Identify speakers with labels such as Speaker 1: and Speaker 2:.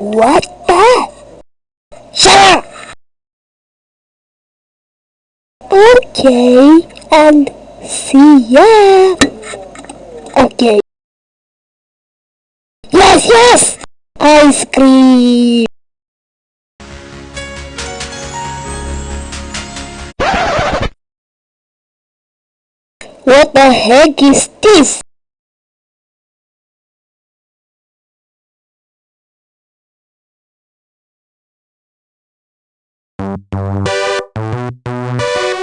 Speaker 1: What the? Shut up! Okay, and see ya. Okay. Yes, yes! Ice cream! What the heck is this?